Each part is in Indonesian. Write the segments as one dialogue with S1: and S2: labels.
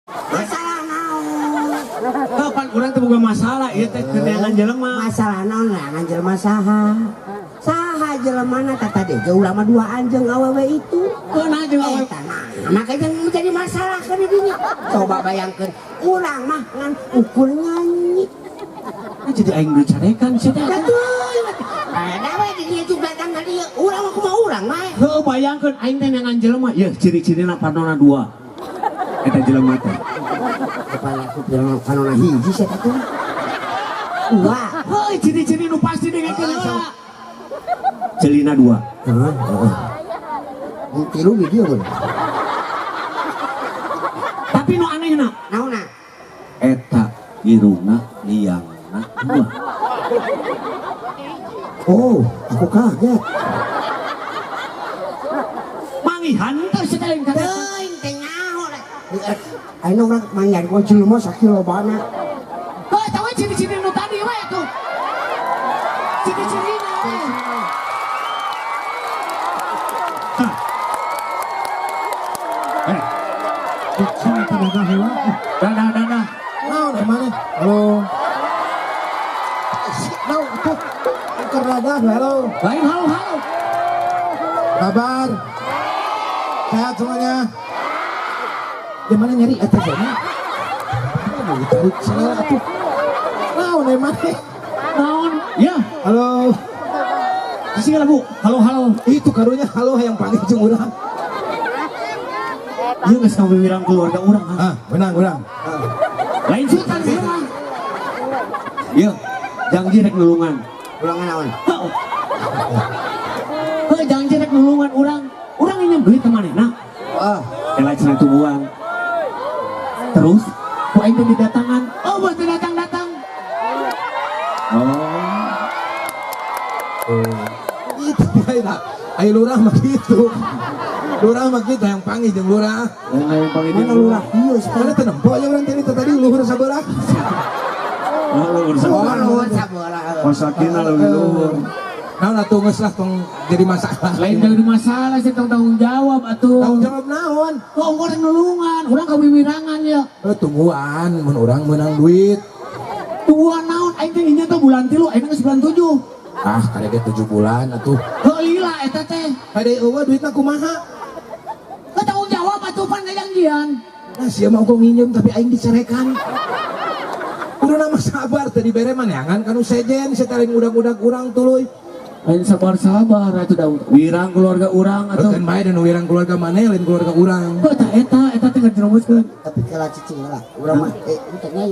S1: Masalah naon?
S2: Kapan urang teh boga masalah ieu teh keneangan jelema.
S1: Masalah naon neangan jelema saha? Saha jelemana tata deh urang mah dua anjeung awewe itu.
S2: Keunah jeung awewe.
S1: Makanya menjadi masalah kan dinya. Coba bayangkeun urang mah ngan ukur nyanyi.
S2: Jadi aing dicarekan sih teh.
S1: Betul. Ada we di dieu juga datang ka dieu. Urang mah kumaha urang mah.
S2: Heuh bayangkeun aing teh neangan jelema, yeuh ciri-cirina panonna dua. Eta jelema teh.
S1: Kepala aku bilang kanona hiji saya tuh. Dua.
S2: Heuh ciri-ciri nu pasti dengekeun heula. Celina dua.
S1: Heeh. Tilu video kan.
S2: Tapi nu anehna,
S1: Naonna?
S2: eta irungna liangna dua.
S1: Oh, aku kaget.
S2: Mangihan teh seteleng ka.
S1: Teuing teh nyaho le. Ayeuna urang mangyan ku jelema sakilobana.
S2: Heuh eta we ciri-ciri nu tadi we tuh. Ciri-cirina. Sini tadadah heula. Dadah.
S3: Naon emane? Halo. Naon tuh? Keur dadah halo.
S2: Lain halo.
S3: Kabar? Sehat semuanya?
S1: Di mana nyari atas sana?
S3: Mau cari segala atuh. Naon emane?
S2: Naon? Ya,
S3: Halo.
S2: sini Bu. Halo.
S3: Itu karunya halo yang panggil jeung urang.
S2: Ieu geus ngawirang keluarga urang.
S3: Ah, benang urang.
S2: Lain sultan heula. Ieu, janji rek nulungan.
S1: Ulangan naon?
S2: Heuh, janji rek nulungan urang. Urang ingin beli ke manehna.
S3: Ah,
S2: Ela cenah tubuhan. Terus, ku aing teh didatangan. Oh, buat datang.
S3: itu bae ayo lurah mah gitu. Lurah mah gitu yang panggil jeung lurah.
S2: Yang panggil
S3: Mana lurah? Iya, sekarang teh nempo nya urang tadi luhur sabelah.
S2: luhur
S1: Oh, luhur sabelah.
S2: Kosakina leuwih luhur.
S3: Naon atuh geus lah tong jadi masalah.
S2: Lain dari masalah sih tanggung jawab atuh.
S3: Tanggung jawab naon?
S2: Kok orang nulungan, orang kawiwirangan ya.
S3: Tungguan mun urang menang duit.
S2: Dua naon aing teh nya teh bulan 3, aing geus bulan 7.
S3: Ah, kade 7 bulan atuh.
S2: Heuh lila eta teh.
S3: Kade eueuh duitna kumaha?
S2: Kau tanggung jawab atuh pan janjian.
S3: Nah, sia mah engko nginjem tapi aing dicerekan. Kuduna mah sabar teh dibere maneangan kanu sejen setaring udag-udag urang tuluy.
S2: Lain sabar atuh da wirang keluarga urang atuh.
S3: Kan bae dan wirang keluarga maneh lain keluarga urang.
S2: Heuh eta teh ngajeromuskeun.
S1: Tapi kala cicing lah. Urang mah tanya.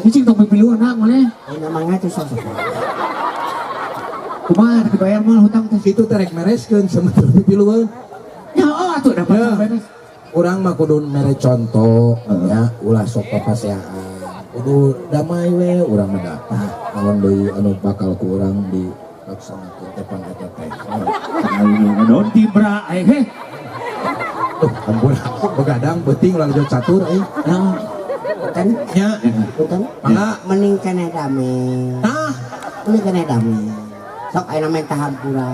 S2: Cicing tong pipiluan maneh.
S1: Namanya tuh sosok.
S2: Kumaha dibayar mah hutang teh.
S3: Itu teh rek mereskeun semeter pipilueun.
S2: Ya atuh dapat
S3: Ya.
S2: beres.
S3: Urang mah kudu mere contoh ya ulah sok papaseaan. Kudu damai we urang mah dapat. Naon deui anu bakal ku urang dilaksanakeun depan eta teh.
S2: Naon tibra he.
S3: Tuh, ampun begadang beuting ulah jauh catur euy.
S2: Naon?
S1: Kan?
S3: Nya,
S1: Bukan?
S3: mangga.
S1: Mending kena damai.
S3: Nah,
S1: Mending kena damai. Sok ayeuna main tahampura.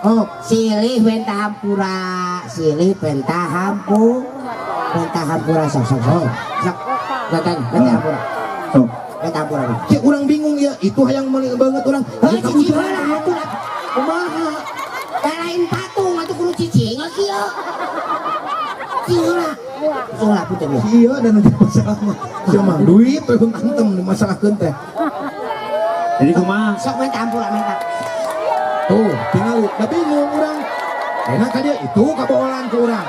S1: Oh, silih benta hampura, silih benta hampura sok. Datang hampura.
S2: Sok.
S1: Benta hampura.
S3: cek urang bingung ya, itu hayang meuli banget urang.
S1: Heuh cicing lah atuh. Kumaha? Lain patung atuh kudu cicing kieu. Kieu lah puter ya.
S3: Iya dan nanti masalah mah. Sia mah duit we antem dimasalahkeun teh.
S2: Jadi kumaha?
S1: Sok benta hampura minta.
S3: Tuh, tinggal da bingung urang. Enak ka dia itu kaboholan ku urang.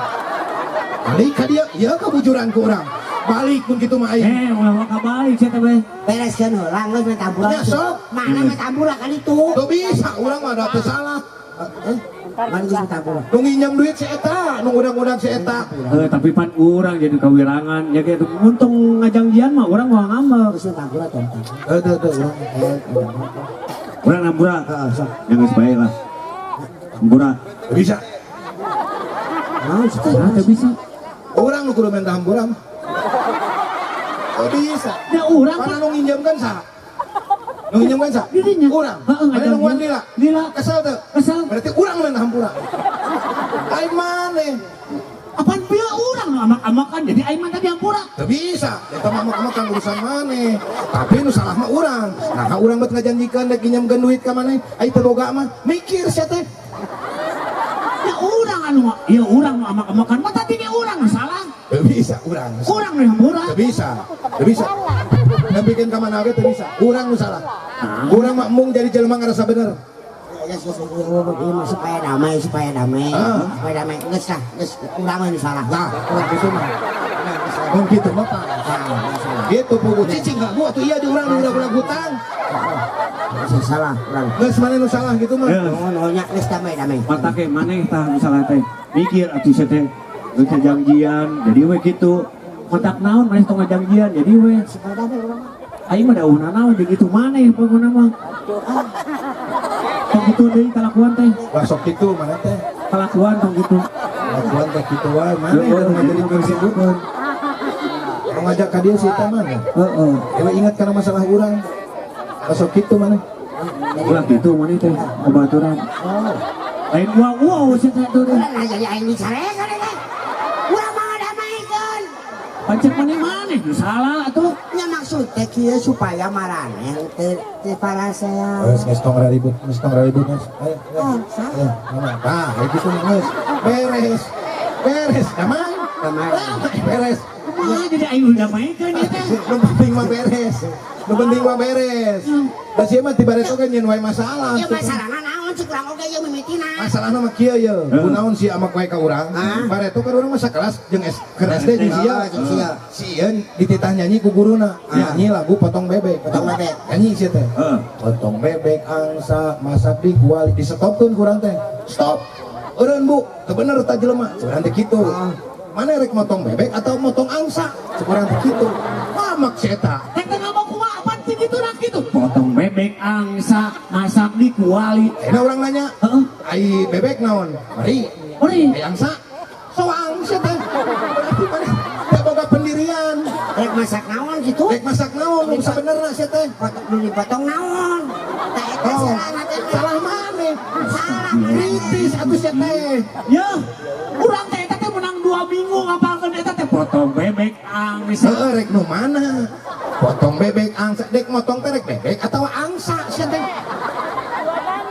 S3: Balik ka dia, ieu kabujuran ku urang. Balik pun kitu mah aing.
S2: Ulah kabalik sia teh we.
S1: Bereskeun heula geus benta hampura.
S3: Ya, sok.
S1: Mana benta hampura kan itu?
S3: Tuh bisa urang mah da teu salah.
S1: Mana geus benta hampura?
S3: Nu nginjem duit si eta, nu udag-udag si eta.
S2: Tapi pan urang jadi kawirangan ya kayak untung ngajangjian mah urang mau ngambek.
S1: Geus benta hampura tonton.
S3: Urang.
S2: Urang nambura.
S3: Heeh, sok.
S2: Yang geus bae lah. Nambura.
S3: Bisa.
S1: Naon sih?
S2: Nah, teu bisa.
S3: Urang nu kudu minta hamburam. Oh bisa.
S2: Ya urang
S3: Mana nu nginjemkan sa? Nu nginjemkan sa?
S2: Dirinya.
S3: Urang.
S2: Heeh,
S3: Ada
S2: ngajangjian.
S3: nungguan lila.
S2: Lila.
S3: Kesel tuh.
S2: Kesel.
S3: Berarti urang minta hampura. Aing maneh.
S2: Apaan biar orang nu amak-amakan jadi aing mah tadi hampura.
S3: Teu bisa, eta mah makan urusan maneh. Tapi nu salah mah urang. Nah, urang bet ngajanjikeun dek nginjemkeun duit ka maneh, ai teu boga mah mikir sia teh.
S2: Ya orang anu mah, ya orang nu amak-amakan mah tadi dia orang nu salah.
S3: Teu bisa urang.
S2: Urang nu hampura.
S3: Teu bisa. Teu bisa. Nembikeun ka maneh teu bisa. Urang nu salah. Urang mah mung jadi jelema ngarasa bener.
S1: Ya supaya damai, supaya damai. Supaya damai. Geus lah, geus urang nu salah.
S3: Nah,
S1: Urang itu mah.
S3: mun kitu mah Pak. Gitu pugu cicing ka gua tuh iya di urang udah hutang.
S1: Salah urang.
S3: Geus maneh nu salah gitu mah.
S1: Oh, nya geus damai.
S2: Mata ke maneh tah misalnya teh mikir atuh teh geus janjian jadi we kitu. Kontak naon maneh tong janjian jadi we.
S1: Supaya damai urang.
S2: Aing mah daunna naon jadi kitu maneh pokona mah. Tong kitu deui kalakuan teh.
S3: Lah sok kitu maneh teh.
S2: Kalakuan tong kitu.
S3: Lakuan teh kitu wae maneh udah ngajari kesibukan. Mau ngajak ka dieu si teh mana?
S2: Heeh.
S3: Ewe ingat kana masalah urang. Sok kitu maneh.
S2: Ulah kitu maneh teh babaturan. Lain wow sih teh tuh.
S1: Nah, jadi aing dicarekan eta. Urang mah ngadameikeun.
S2: Pancen maneh salah atuh.
S1: Nya maksud teh kieu supaya maraneh teu parasea.
S3: Geus tong ribut, geus. Ayo. Ayo, mana? Nah, kayak gitu geus. Beres, damai. Beres.
S2: Kumaha jadi aing udah maikeun ieu teh.
S3: Nu penting mah beres. Da sieu mah tibaret oge nyeun wae masalah.
S1: Ya masalahna naon cik urang oge ieu mimitina.
S3: Masalahna mah kieu ye. Kunaon si amak wae ka urang? Bareto kan urang mah sakelas jeung keur SD jeung sia. Sieun dititah nyanyi ku guruna. Nyanyi lagu potong bebek. Nyanyi sia teh. Potong bebek angsa masak di kuali disestopkeun ku urang teh. Stop. Eureun Bu, teu bener ta jelema. Urang teh kitu. Mana rek motong bebek atau motong angsa? Urang teh kitu. Mamak si eta.
S2: Teh ngomong kumaha apaan sih gitu nak gitu. Potong bebek angsa masak di kuali.
S3: Ada orang nanya, ai bebek naon? Mari. Ai angsa. Soang sia teh. Berarti mana? Teu boga pendirian.
S1: Rek masak naon gitu?
S3: Rek masak naon? Nu sabenerna sia teh.
S1: Dipotong naon? Teh eta salah teh.
S3: Salah maneh.
S1: Salah.
S3: Kritis atuh sia teh.
S2: Ya, urang teh eta teh menang 2 minggu ngapalkeun eta teh potong bebek angsa.
S3: Heueuh rek nu mana? Potong bebek angsa dek motong teh rek bebek atau angsa sia teh.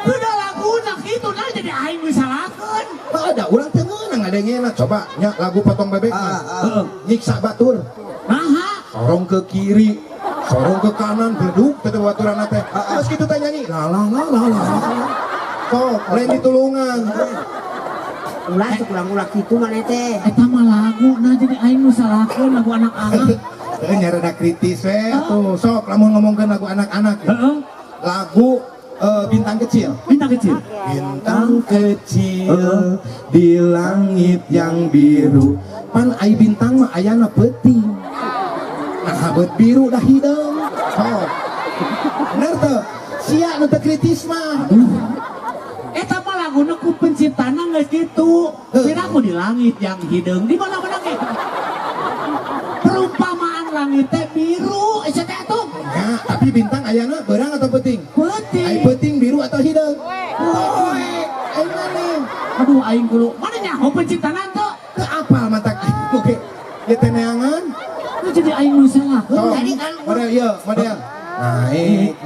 S2: Udah laguna gitu nah jadi aing disalakeun.
S3: Ada urang teh meunang ngadengena. Coba nya lagu potong bebek mah. Nyiksa batur.
S2: Naha?
S3: Sorong ke kiri, sorong ke kanan, beduk teh baturanna teh. Geus kitu teh nyanyi. La. Sok lain ditulungan.
S1: Ulah cek ulang gitu maneh teh.
S2: Eta mah lagu nah jadi aing nu salakeun lagu anak-anak.
S3: Nya rada kritis we atuh. Sok lamun ngomongkeun lagu anak-anak.
S2: Heeh.
S3: Lagu Bintang Kecil.
S2: Bintang kecil.
S3: Bintang kecil di langit yang biru. Pan ai bintang mah ayana peuting. Nah, beut biru dah hideung. Sok. Bener teu? Sia nu teu kritis mah.
S2: Eta mah laguna ku penciptana geus kitu. Piraku di langit yang hideung. Di mana-mana ge. Perumpamaan langit teh biru, eta teh atuh.
S3: Ya, tapi bintang ayana beurang atau peuting?
S2: Peuting.
S3: Ai peuting biru atau hideung? Oe, ai maneh.
S2: Aduh aing kudu. Mana nyaho penciptana teh?
S3: Teu apal mata oke. Ieu teh neangan.
S2: Lu jadi aing nu salah.
S1: Tadi kan
S3: Model ieu, model.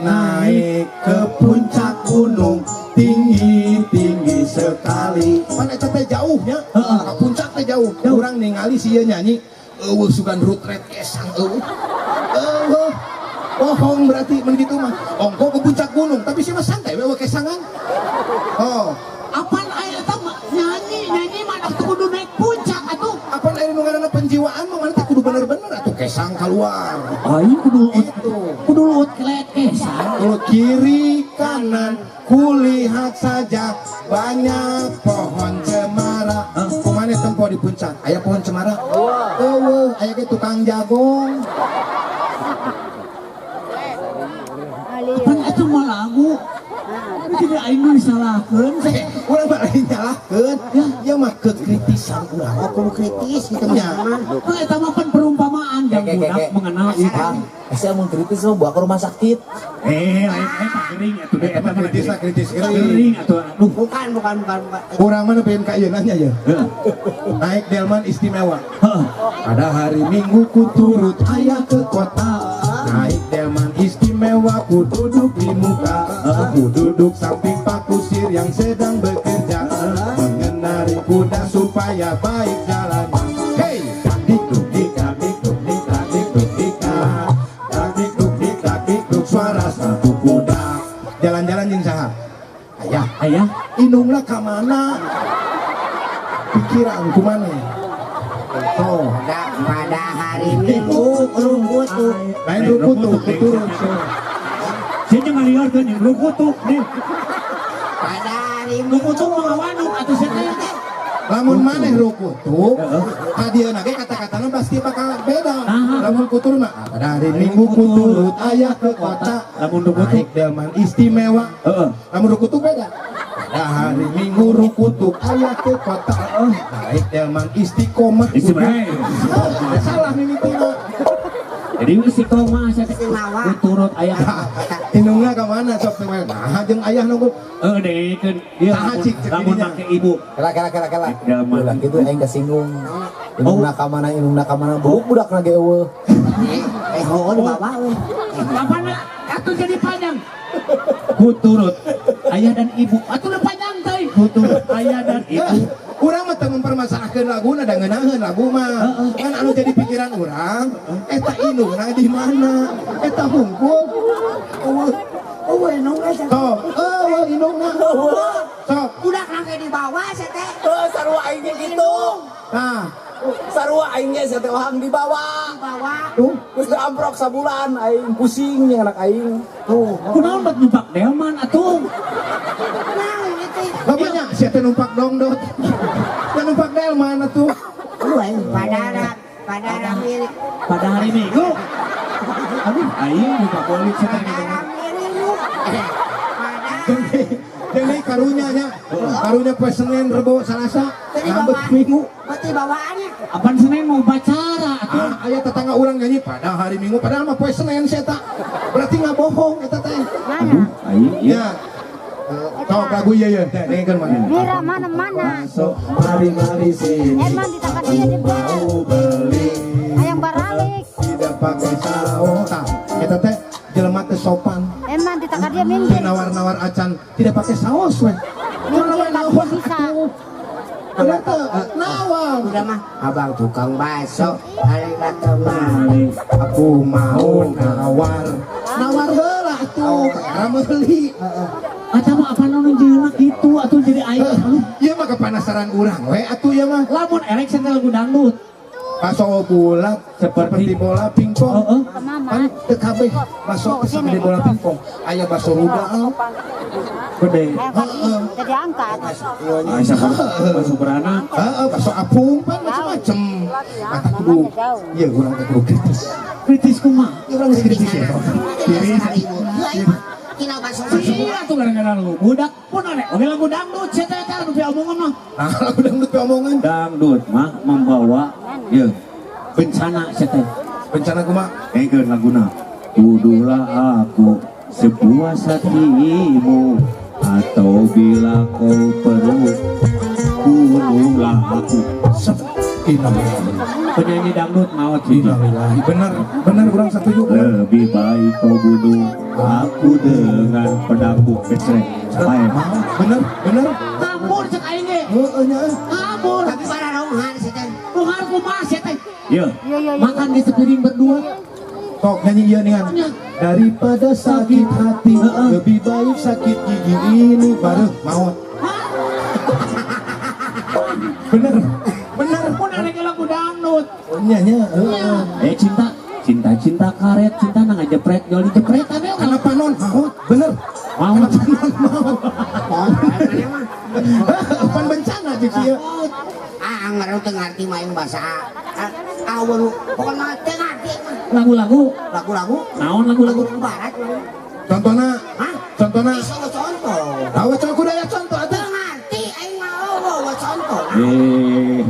S3: Naik ke puncak gunung tinggi sekali. Pan eta teh jauhnya. Ka puncak teh jauh. Urang ningali sieun nyanyi eueuh sugan rutret kesang eueuh. Bohong berarti mun kitu mah. Ongko ke puncak gunung tapi sih mah santai we kesangan. Oh,
S2: Apaan aing eta mah nyanyi mah atuh kudu naik puncak atuh.
S3: apaan aya nu ngaranna penjiwaan mah mana teh kudu bener-bener atuh kesang keluar.
S2: Aing kudu
S3: Itu.
S2: kudu luut kelet kesan.
S3: Kalau kiri kanan kulihat saja banyak pohon cemara. Kumane tempo di puncak? Aya pohon cemara? Eueuh, aya ge tukang jagong.
S2: Apaan atuh mah lagu? Jadi aing nu disalahkeun.
S3: Urang mah lain nyalahkeun. Ya mah kekritisan urang.
S1: aku kritis gitu
S3: Ya.
S1: mah.
S2: Nah, eta mah kan perumpamaan.
S3: Ya
S2: seorang budak mengenal itu.
S4: Saya mau kritis lo bawa ke rumah sakit.
S2: Lain gering atuh deh eta mah
S3: kritis
S2: gering atuh. Aduh,
S1: Bukan.
S3: Kurang mana pengen kaya nanya ya. Naik delman istimewa.
S2: heeh.
S3: Pada hari Minggu ku turut ayah ke kota. Naik delman istimewa ku duduk di muka. Ku duduk samping Pak Kusir yang sedang bekerja. Mengenari kuda supaya baik jalannya. Hey, dik duk dik dik duk dik dik duk dik dik duk dik duk suara satu kuda. Jalan-jalan jeung saha? Ayah, inunglah ka mana? Pikiran kumana? Oh,
S1: Pada hari Minggu rukutuk.
S3: lain rukutuk turun.
S2: Saya jangan liarkan yang lu kutuk nih.
S1: Pada hari
S2: Lu
S1: Minggu
S2: kutuk mengawanuk atau saya
S3: Lamun maneh rukutuk, kadieuna ge kata-katana pasti bakal beda. Lamun kutur mah pada hari Minggu kuturut ayah ke kota.
S2: Lamun rukutuk
S3: Naik delman istimewa. Lamun rukutuk beda. Pada hari Minggu rukutuk ayah ke kota. Naik delman istiqomah.
S2: Istimewa.
S3: Salah mimitina.
S2: Jadi istiqomah saya
S1: Istimewa.
S2: turut ayah.
S3: Inungna ka mana sok teh mah? Nah, jeung ayah nunggu.
S2: Deh kan dia lamun make ibu.
S4: Kela.
S2: Delman.
S4: Ulah gitu aing kesinggung. Inung nakamana budak lagi eueuh.
S1: Hoon bawa we.
S2: Apana? Atuh jadi panjang. Kuturut ayah dan ibu. Atuh udah panjang teh. Kuturut ayah dan ibu.
S3: Urang mah teu mempermasalahkeun laguna da ngeunaheun lagu mah. Kan anu jadi pikiran urang, eta inungna di mana? Eta hungkul.
S1: Inung we
S3: Sok, inungna. Sok.
S1: budak langke di bawah teh.
S4: Sarua aingnya gitu.
S3: Nah,
S4: Sarua aingnya saya teh ohang dibawa.
S3: tuh.
S4: Terus amprok sabulan aing pusing nih anak aing.
S2: Kunaon bat numpak delman atuh.
S1: Nah, itu.
S3: Bapaknya siapa numpak dongdot? Yang numpak delman tuh.
S1: Pada hari
S2: Pada hari Minggu. Aduh, aing lupa polis saya tadi.
S1: Minggu.
S3: Jadi karunya poe Senin, Rebo, Salasa, ngambek Minggu.
S1: Berarti bawaannya.
S2: Apaan Senin mau upacara atuh.
S3: Aya tetangga urang nyanyi pada hari Minggu, padahal mah poe Senin saya tak. Berarti nggak bohong eta teh.
S2: Aduh, aing
S3: Ya. Kau lagu iya ya, dengerin mana?
S5: Mira mana-mana.
S3: Masuk, mari sini.
S5: Emang ditangkap dia di
S3: Mau beli,
S5: ayam baralik.
S3: tidak pakai saus. Tah, eta teh jelema teh sopan.
S5: Emang ditangkap dia
S3: Teu
S5: minggir.
S3: nawar-nawar acan, tidak pakai saus weh.
S5: Minggir pasti bisa.
S3: Bener teh, nawar.
S1: Udah mah abang tukang bakso hari kemari
S3: Aku mau nawar. Nawar heula tuh, rame beli.
S2: Ata mah apa nu jeung gitu atuh jadi aing.
S3: Ieu mah kepanasaran urang we atuh ieu mah.
S2: Lamun erek saya lagu dangdut.
S3: Baso bulat seperti bola pingpong. Kan teu kabeh baso teh segede bola pingpong. Aya baso rudal.
S2: Gede.
S5: Jadi angkat.
S2: Aisyah masuk beranak.
S3: Heeh, baso apung pan macam-macam. Mata kudu. Iya, urang teh kudu kritis.
S2: Kritis kumaha?
S3: Urang kritis ya.
S1: Tiris. Kina bakso
S2: Iya tuh kadang-kadang lu budak pun aneh. Oke lagu dangdut saya teh kan nu omongan mah.
S3: Nah, lagu dangdut pe omongan.
S2: Dangdut mah membawa ya bencana saya teh.
S3: Bencana kumaha?
S2: Eger laguna. Tuduhlah aku sepuas hatimu atau bila kau perlu bunuhlah aku. Penyanyi dangdut maut sih.
S3: Benar urang setuju.
S2: Lebih baik kau bunuh aku dengan pedangku kecrek.
S3: Bener.
S2: Kabur cek aing ge.
S3: Heeh nya.
S2: Kabur.
S1: tapi para rongan sih teh.
S2: Tuhan kumaha sia teh. Iya.
S5: Iya.
S2: Makan di sepiring berdua.
S3: Tok nyanyi ieu nih. Daripada sakit hati, lebih baik sakit gigi ini baru maut. Bener.
S2: Pun ada lagu dangdut.
S3: Nya.
S2: Cinta karet, cinta nang ngajepret, jual dijepretan ya.
S3: Kenapa non maut? Bener.
S2: Mau
S3: Maut. Pan bencana jeung ieu.
S1: Ngaran teu ngarti mah yang bahasa awal pokoknya teu ngarti mah.
S2: lagu-lagu.
S1: Lagu-lagu
S2: Naon lagu-lagu?
S1: barat.
S3: Contohna.
S1: Iso contoh.
S3: Awet contoh atuh.
S1: Teu ngarti aing mah contoh.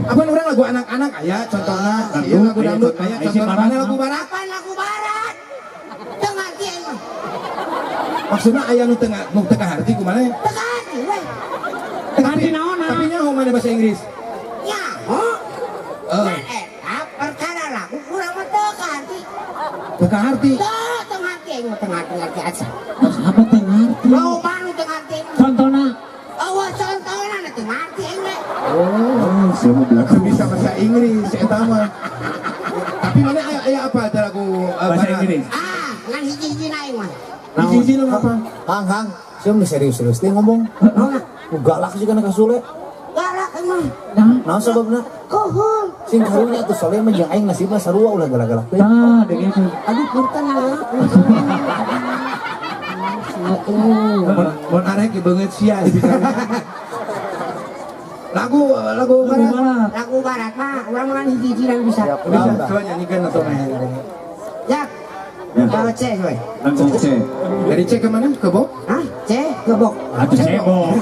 S3: Apa urang lagu anak-anak aya contohnya,
S2: Lagu,
S3: ieu lagu
S2: aya
S3: dangdut
S2: contoh,
S3: aya
S2: aya si
S3: contohna
S2: barat,
S3: mana lagu barat.
S1: Apa lagu barat? Tengah kieu mah.
S3: Maksudnya aya nu tengah harti kumaha?
S1: Tengah hati weh.
S3: Tapi tapi nyaho mana bahasa Inggris?
S1: Nyaho. Dan eta perkara lagu kurang mah tengah hati.
S3: Tengah harti.
S1: Tengah kieu mah tengah hati aja.
S2: Apa tengah arti?
S1: Loba nu tengah hati.
S2: Contohna.
S1: Awas contohna na tengah hati we.
S2: Oh, siapa belakang?
S3: Bisa bahasa Inggris eta mah. Tapi mana aya apa ada lagu
S2: Bahasa Inggris.
S1: Ngan hiji-hiji na aing mah.
S3: Hiji lu apa?
S4: Hang, siapa nih serius-serius dia ngomong. Galak sih kana kasule.
S1: Galak emang.
S4: Nah sebabna
S1: Kuhul.
S4: sing karunya tuh soalnya mah jeung aing nasibna sarua ulah galak-galak teh.
S2: Tah, dengan itu.
S1: Aduh punten lah.
S3: Mun arek beungeut sia lagu barat.
S1: Lagu barat mah urang mah hiji-hiji na bisa.
S3: Bisa coba nyanyikan atau main.
S1: Jak.
S2: Ya.
S1: Kalau C we.
S2: Langsung C.
S3: Dari cek ke mana? Ke Bob?
S1: Hah? C gebok.
S2: Atuh cebok.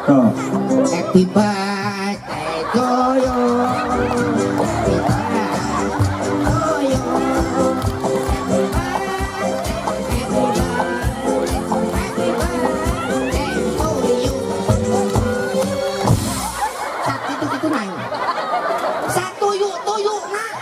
S2: Tuh.
S1: Happy birthday to you. Happy birthday to you. Satu yuk tuyuk nah.